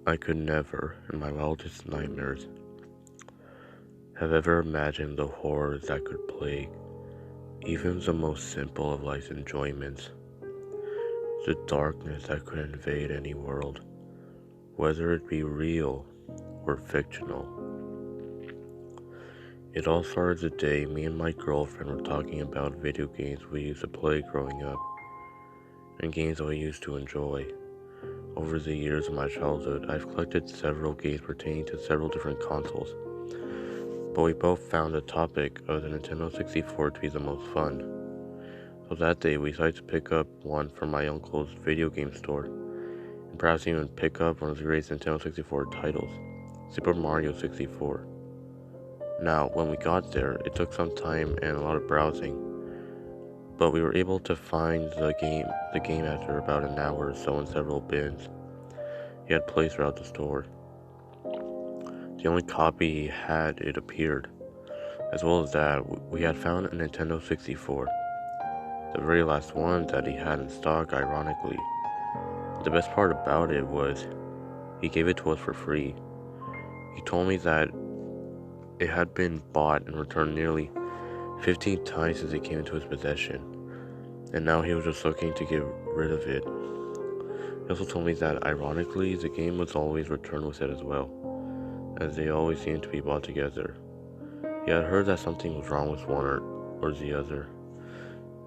I could never, in my wildest nightmares, have ever imagined the horrors that could plague even the most simple of life's enjoyments, the darkness that could invade any world, whether it be real or fictional. It all started the day me and my girlfriend were talking about video games we used to play growing up, and games that we used to enjoy. Over the years of my childhood, I've collected several games pertaining to several different consoles, but we both found the topic of the Nintendo 64 to be the most fun. So that day, we decided to pick up one from my uncle's video game store, and perhaps even pick up one of the greatest Nintendo 64 titles, Super Mario 64. Now, when we got there, it took some time and a lot of browsing, but we were able to find the game after about an hour or so in several bins he had placed throughout the store. The only copy he had, it appeared. As well as that, we had found a Nintendo 64, the very last one that he had in stock, ironically. The best part about it was, he gave it to us for free. He told me that it had been bought and returned nearly 15 times since it came into his possession, and now he was just looking to get rid of it. He also told me that, ironically, the game was always returned with it as well, as they always seemed to be bought together. He had heard that something was wrong with one or the other,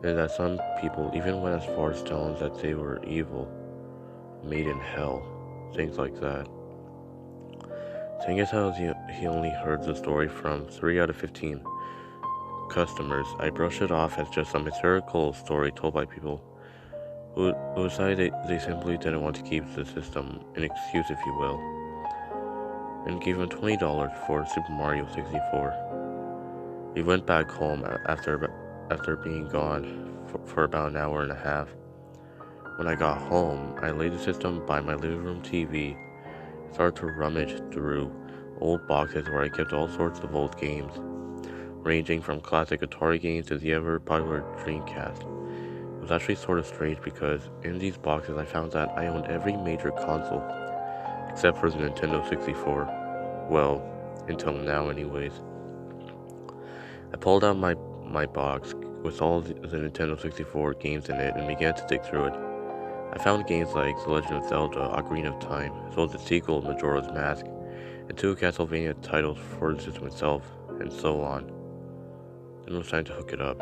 and that some people even went as far as telling that they were evil, made in hell, things like that. Seeing as how he only heard the story from 3 out of 15 customers, I brushed it off as just some hysterical story told by people who decided they simply didn't want to keep the system, an excuse if you will, and gave him $20 for Super Mario 64. We went back home after being gone for about an hour and a half. When I got home, I laid the system by my living room TV and started to rummage through old boxes where I kept all sorts of old games, ranging from classic Atari games to the ever-popular Dreamcast. It was actually sort of strange because in these boxes I found that I owned every major console, except for the Nintendo 64. Well, until now anyways. I pulled out my box with all the Nintendo 64 games in it and began to dig through it. I found games like The Legend of Zelda, Ocarina of Time, as well as the sequel, Majora's Mask, and 2 Castlevania titles for the system itself, and so on. Then it was time to hook it up.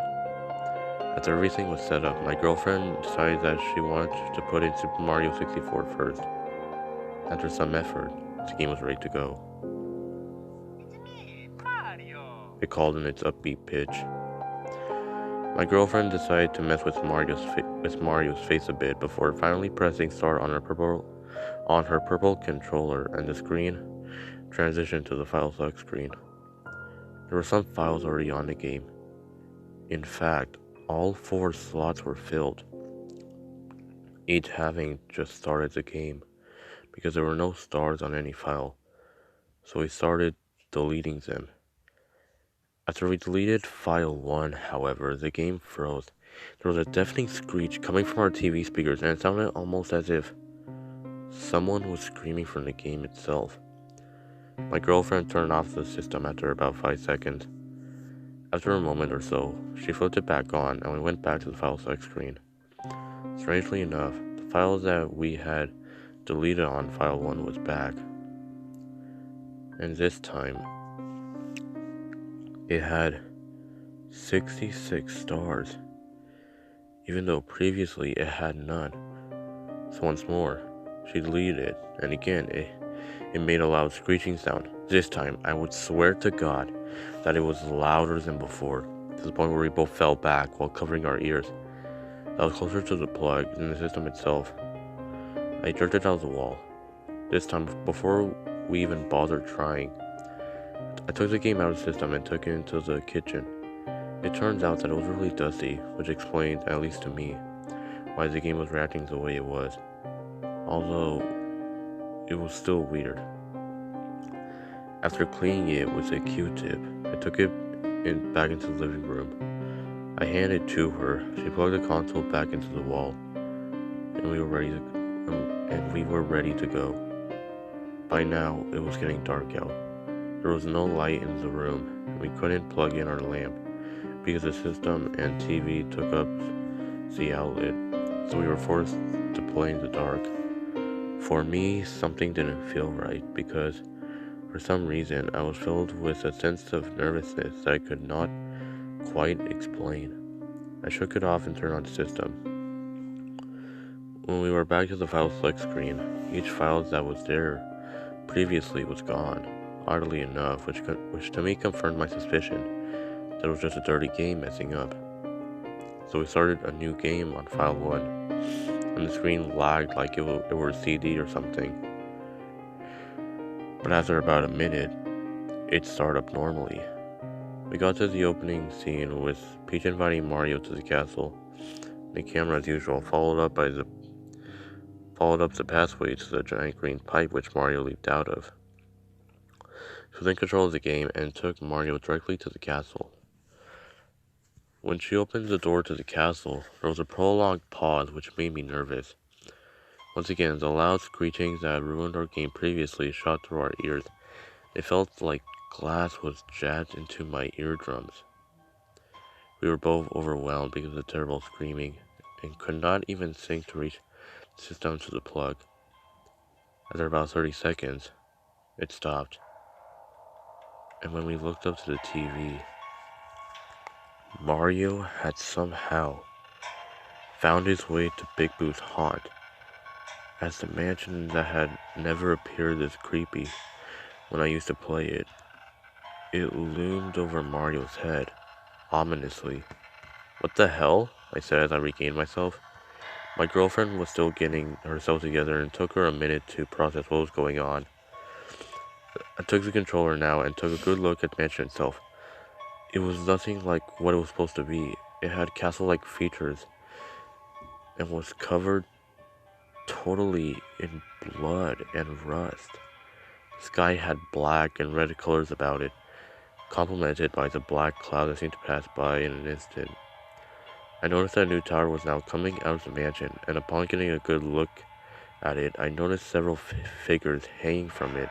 After everything was set up, my girlfriend decided that she wanted to put in Super Mario 64 first. After some effort, the game was ready to go. It's me, Mario! It called in its upbeat pitch. My girlfriend decided to mess with Mario's face a bit before finally pressing start on her purple controller, and the screen transitioned to the file select screen. There were some files already on the game. In fact, all 4 slots were filled, each having just started the game, because there were no stars on any file, so we started deleting them. After we deleted file 1, however, the game froze. There was a deafening screech coming from our TV speakers, and it sounded almost as if someone was screaming from the game itself. My girlfriend turned off the system after about 5 seconds. After a moment or so, she flipped it back on, and we went back to the file select screen. Strangely enough, the file that we had deleted on file 1 was back. And this time, it had 66 stars, even though previously it had none. So once more, she deleted it, and again, it made a loud screeching sound. This time, I would swear to God that it was louder than before, to the point where we both fell back while covering our ears. That was closer to the plug than the system itself. I jerked it out of the wall. This time, before we even bothered trying, I took the game out of the system and took it into the kitchen. It turns out that it was really dusty, which explained, at least to me, why the game was reacting the way it was. Although, it was still weird. After cleaning it with a Q-tip, I took it back into the living room. I handed it to her. She plugged the console back into the wall, and we were ready to go. By now, it was getting dark out. There was no light in the room, and we couldn't plug in our lamp because the system and TV took up the outlet, so we were forced to play in the dark. For me, something didn't feel right because for some reason I was filled with a sense of nervousness that I could not quite explain. I shook it off and turned on the system. When we were back to the file select screen, each file that was there previously was gone, oddly enough, which to me confirmed my suspicion that it was just a dirty game messing up. So we started a new game on file 1, and the screen lagged like it were a CD or something. But after about a minute, it started up normally. We got to the opening scene with Peach inviting Mario to the castle. The camera, as usual, followed up the pathway to the giant green pipe which Mario leaped out of. She was in control of the game and took Mario directly to the castle. When she opened the door to the castle, there was a prolonged pause which made me nervous. Once again, the loud screechings that had ruined our game previously shot through our ears. It felt like glass was jabbed into my eardrums. We were both overwhelmed because of the terrible screaming, and could not even think to reach the system to the plug. After about 30 seconds, it stopped. And when we looked up to the TV, Mario had somehow found his way to Big Boo's haunt, as the mansion that had never appeared this creepy when I used to play it. It loomed over Mario's head, ominously. "What the hell?" I said as I regained myself. My girlfriend was still getting herself together and took her a minute to process what was going on. I took the controller now and took a good look at the mansion itself. It was nothing like what it was supposed to be. It had castle-like features and was covered totally in blood and rust. The sky had black and red colors about it, complemented by the black cloud that seemed to pass by in an instant. I noticed that a new tower was now coming out of the mansion, and upon getting a good look at it, I noticed several figures hanging from it.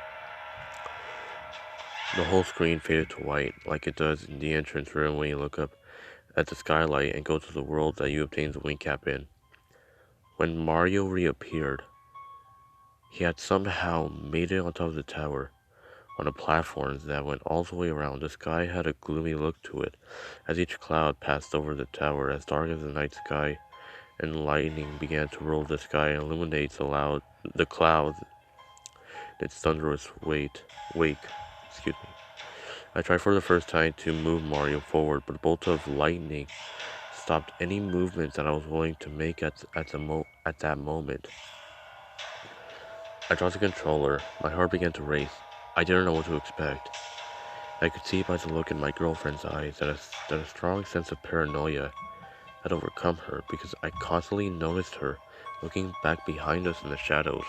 The whole screen faded to white, like it does in the entrance room when you look up at the skylight and go to the world that you obtained the wing cap in. When Mario reappeared, he had somehow made it on top of the tower, on a platform that went all the way around. The sky had a gloomy look to it, as each cloud passed over the tower, as dark as the night sky, and lightning began to roll the sky and illuminate the clouds in its thunderous wake. I tried for the first time to move Mario forward, but a bolt of lightning stopped any movement that I was willing to make at that moment. I dropped the controller. My heart began to race. I didn't know what to expect. I could see by the look in my girlfriend's eyes that a strong sense of paranoia had overcome her, because I constantly noticed her looking back behind us in the shadows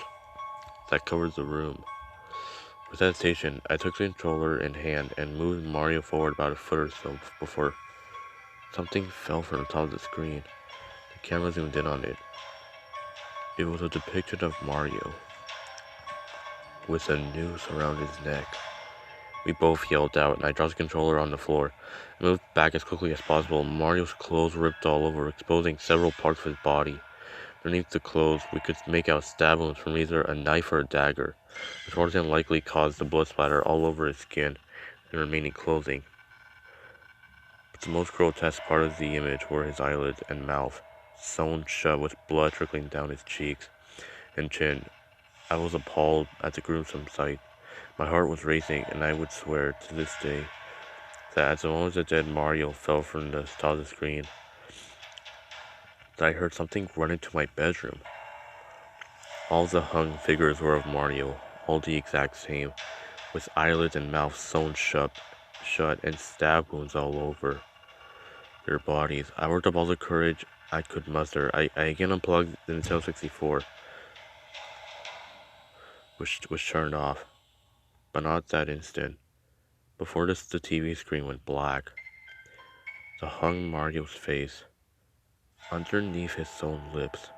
that covered the room. With hesitation, I took the controller in hand and moved Mario forward about a foot or so before something fell from the top of the screen. The camera zoomed in on it. It was a depiction of Mario, with a noose around his neck. We both yelled out, and I dropped the controller on the floor. I moved back as quickly as possible. Mario's clothes ripped all over, exposing several parts of his body. Underneath the clothes, we could make out stab wounds from either a knife or a dagger, which more than likely caused the blood splatter all over his skin and remaining clothing. But the most grotesque part of the image were his eyelids and mouth, sewn shut with blood trickling down his cheeks and chin. I was appalled at the gruesome sight. My heart was racing, and I would swear to this day that as soon as the dead Mario fell from the top of the screen, that I heard something run into my bedroom. All the hung figures were of Mario, all the exact same, with eyelids and mouth sewn shut and stab wounds all over their bodies. I worked up all the courage I could muster. I again unplugged the Nintendo 64, which was turned off, but not at that instant. Before the TV screen went black, the hung Mario's face, underneath his sewn lips,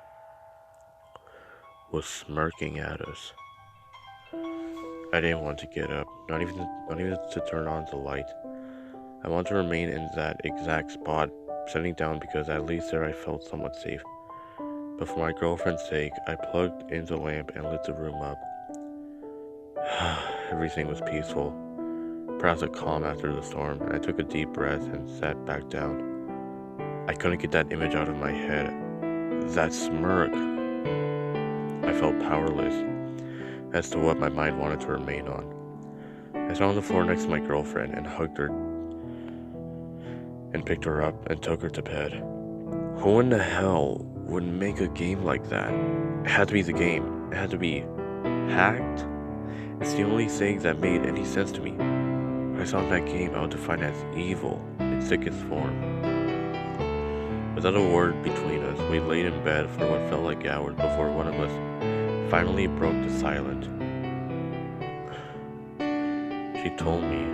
was smirking at us. I didn't want to get up, not even to turn on the light. I wanted to remain in that exact spot, sitting down because at least there I felt somewhat safe. But for my girlfriend's sake, I plugged in the lamp and lit the room up. Everything was peaceful, perhaps a calm after the storm, and I took a deep breath and sat back down. I couldn't get that image out of my head. That smirk. I felt powerless as to what my mind wanted to remain on. I sat on the floor next to my girlfriend and hugged her and picked her up and took her to bed. Who in the hell would make a game like that? It had to be the game. It had to be hacked. It's the only thing that made any sense to me. If I saw that game, I would define it as evil in sickest form. Without a word between us, we laid in bed for what felt like hours before one of us finally broke the silence. She told me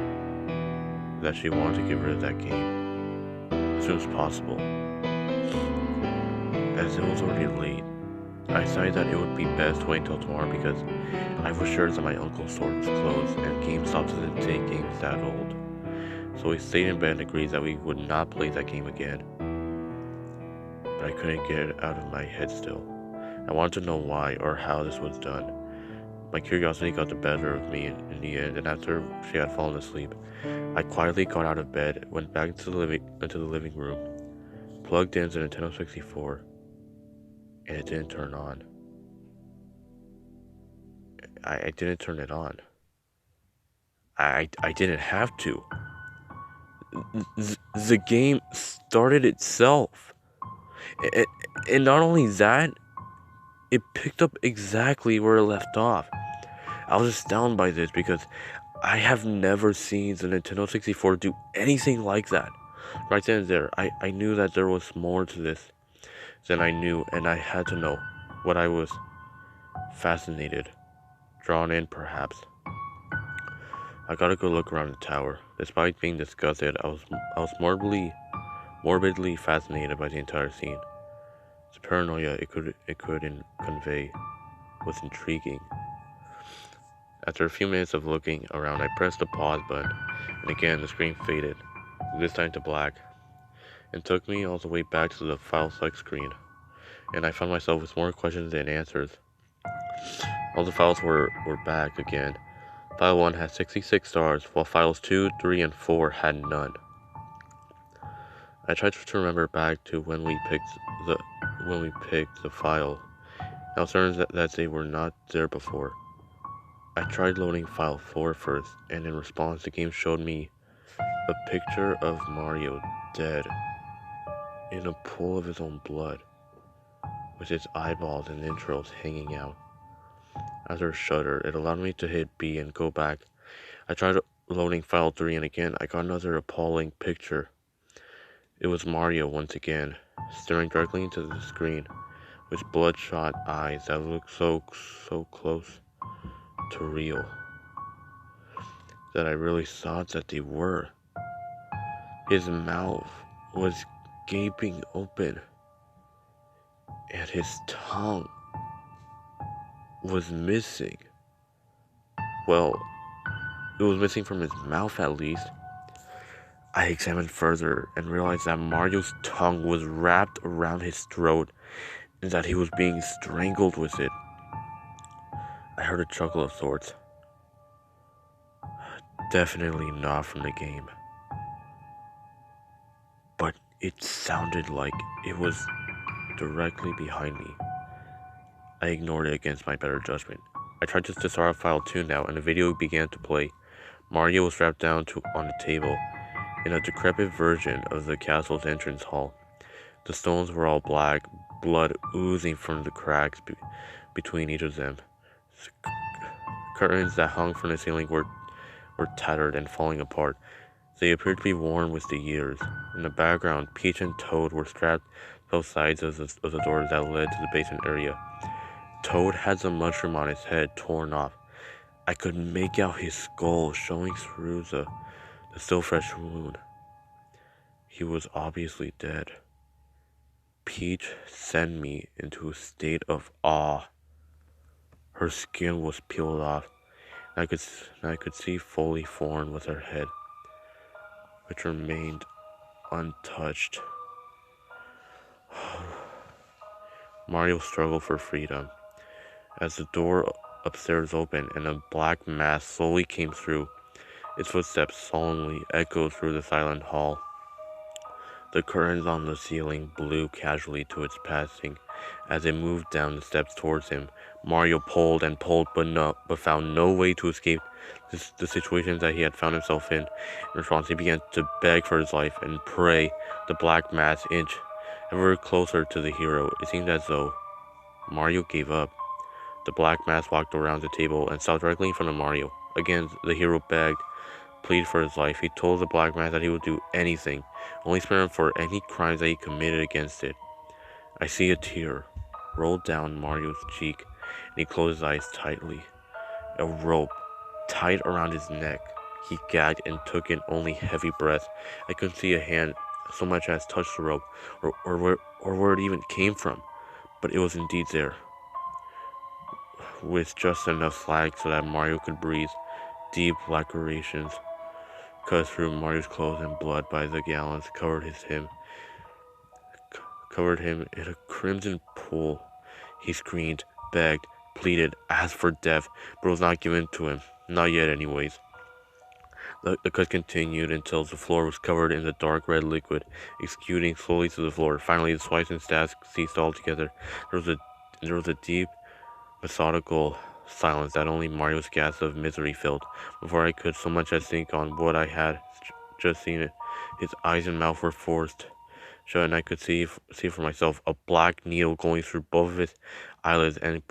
that she wanted to get rid of that game as soon as possible. As it was already late, I decided that it would be best to wait until tomorrow because I was sure that my uncle's store was closed and GameStop doesn't take games that old. So we stayed in bed and agreed that we would not play that game again. But I couldn't get it out of my head still. I wanted to know why or how this was done. My curiosity got the better of me in the end, and after she had fallen asleep, I quietly got out of bed, went back into the living room, plugged in the Nintendo 64, and it didn't turn on. I didn't turn it on. I didn't have to. The game started itself. And not only that, it picked up exactly where it left off. I was astounded by this because I have never seen the Nintendo 64 do anything like that. Right then and there, I knew that there was more to this than I knew, and I had to know what I was fascinated, drawn in perhaps. I got a good look around the tower. Despite being disgusted, I was morbidly fascinated by the entire scene. The paranoia it could convey was intriguing. After a few minutes of looking around, I pressed the pause button, and again the screen faded, this time to black, and took me all the way back to the file select screen, and I found myself with more questions than answers. All the files were back again. File 1 had 66 stars, while files 2, 3, and 4 had none. I tried to remember back to when we picked the file. I was certain that they were not there before. I tried loading file 4 first, and in response the game showed me a picture of Mario dead in a pool of his own blood, with his eyeballs and entrails hanging out. After a shudder, it allowed me to hit B and go back. I tried loading file 3, and again I got another appalling picture. It was Mario once again, staring directly into the screen, with bloodshot eyes that looked so close to real that I really thought that they were. His mouth was gaping open, and his tongue was missing. Well, it was missing from his mouth at least. I examined further and realized that Mario's tongue was wrapped around his throat and that he was being strangled with it. I heard a chuckle of sorts. Definitely not from the game. But it sounded like it was directly behind me. I ignored it against my better judgment. I tried to start file 2 now, and the video began to play. Mario was strapped down on a table in a decrepit version of the castle's entrance hall. The stones were all black, blood oozing from the cracks between each of them. The curtains that hung from the ceiling were tattered and falling apart. They appeared to be worn with the years. In the background, Peach and Toad were strapped to both sides of the doors that led to the basement area. Toad had the mushroom on his head torn off. I could make out his skull showing through the still fresh wound. He was obviously dead. Peach sent me into a state of awe. Her skin was peeled off. I could see fully formed was her head, which remained untouched. Mario struggled for freedom. As the door upstairs opened and a black mass slowly came through, its footsteps solemnly echoed through the silent hall. The curtains on the ceiling blew casually to its passing. As it moved down the steps towards him, Mario pulled and pulled, but found no way to escape the situations that he had found himself in. In response, he began to beg for his life and pray. The black mass inched ever closer to the hero. It seemed as though Mario gave up. The black mass walked around the table and stopped directly in front of Mario. Again, the hero begged, pleaded for his life. He told the black mass that he would do anything, only spare him for any crimes that he committed against it. I see a tear roll down Mario's cheek, and he closed his eyes tightly. A rope tied around his neck. He gagged and took in only heavy breaths. I couldn't see a hand so much as touch the rope, or where it even came from, but it was indeed there, with just enough slack so that Mario could breathe. Deep lacerations cut through Mario's clothes, and blood by the gallons covered him in a crimson pool. He screamed, begged, pleaded, asked for death, but it was not given to him. Not yet, anyways. The cut continued until the floor was covered in the dark red liquid, executing slowly to the floor. Finally, the swipes and stabs ceased altogether. There was a deep, methodical silence that only Mario's gasp of misery filled. Before I could so much as think on what I had just seen, his eyes and mouth were forced shut, and I could see for myself a black needle going through both of his eyelids and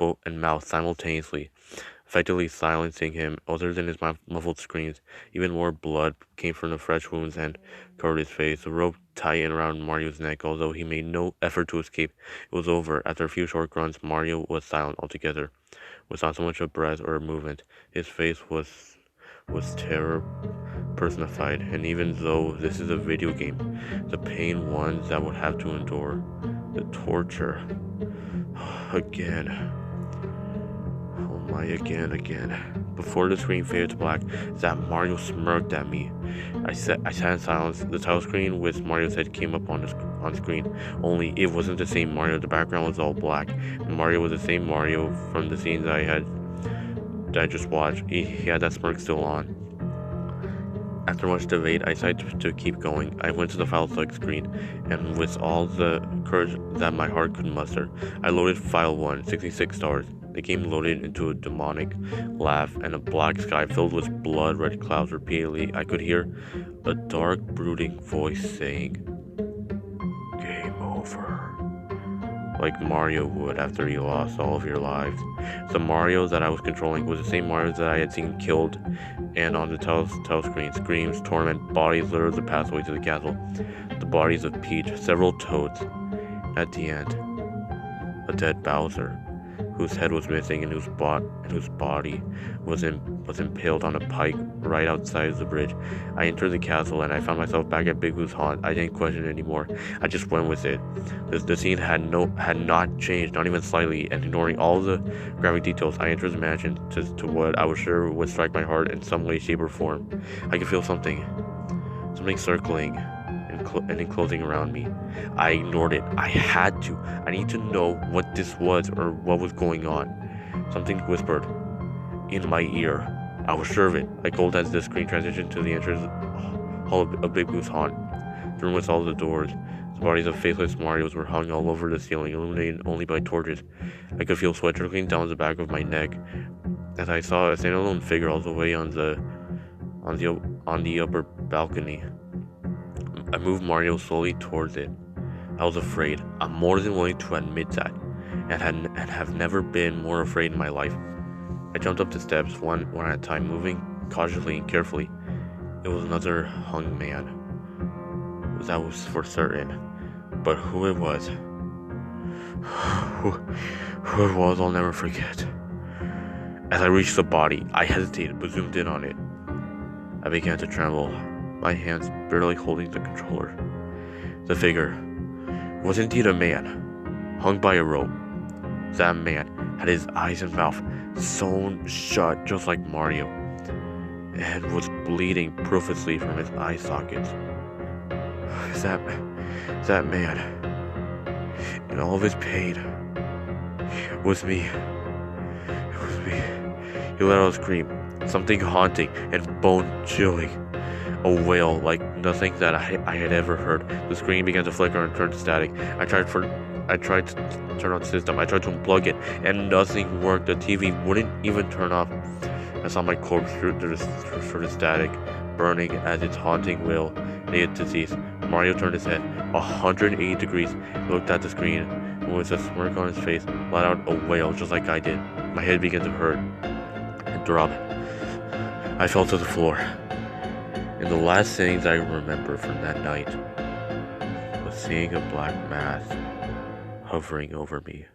mouth simultaneously, effectively silencing him. Other than his muffled screams, even more blood came from the fresh wounds and covered his face. The rope tightened around Mario's neck. Although he made no effort to escape, it was over. After a few short grunts, Mario was silent altogether, with not so much a breath or a movement. His face was terror personified, and even though this is a video game, the pain ones that would have to endure, the torture. Again. Oh my, again. Before the screen faded to black, that Mario smirked at me. I sat in silence. The title screen with Mario's head came up on screen, only it wasn't the same Mario. The background was all black. Mario was the same Mario from the scenes that I just watched. He had that smirk still on. After much debate, I decided to keep going. I went to the file select screen, and with all the courage that my heart could muster, I loaded file 1, 66 stars. The game loaded into a demonic laugh and a black sky filled with blood-red clouds. Repeatedly, I could hear a dark, brooding voice saying, "Game over," like Mario would after he lost all of your lives. The Mario that I was controlling was the same Mario that I had seen killed, and on the title screen, screams, torment, bodies littered the pathway to the castle. The bodies of Peach, several Toads. At the end, a dead Bowser, whose head was missing and whose body was impaled on a pike right outside the bridge. I entered the castle and I found myself back at Big Boo's haunt. I didn't question it anymore. I just went with it. The scene had not changed, not even slightly, and ignoring all the graphic details, I entered the mansion to what I was sure would strike my heart in some way, shape, or form. I could feel something circling and enclosing around me. I ignored it. I had to. I need to know what this was or what was going on. Something whispered in my ear. I was sure of it. I called as the screen transitioned to the entrance hall of Big Boo's haunt. The room with all the doors. The bodies of faceless Marios were hung all over the ceiling, illuminated only by torches. I could feel sweat trickling down the back of my neck as I saw a standalone figure all the way on the upper balcony. I moved Mario slowly towards it. I was afraid. I'm more than willing to admit that, and have never been more afraid in my life. I jumped up the steps one at a time, moving cautiously and carefully. It was another hung man. That was for certain. But who it was, I'll never forget. As I reached the body, I hesitated but zoomed in on it. I began to tremble, my hands barely holding the controller. The figure was indeed a man, hung by a rope. That man had his eyes and mouth sewn shut just like Mario, and was bleeding profusely from his eye sockets. That man, in all of his pain, was me. It was me. He let out a scream, something haunting and bone-chilling. A wail like nothing that I had ever heard. The screen began to flicker and turn to static. I tried to turn on the system. I tried to unplug it, and nothing worked. The TV wouldn't even turn off. I saw my corpse through the static, burning as its haunting wail needed to cease. Mario turned his head 180 degrees, looked at the screen, and with a smirk on his face, let out a wail just like I did. My head began to hurt and throb. I fell to the floor. And the last things I remember from that night was seeing a black mass hovering over me.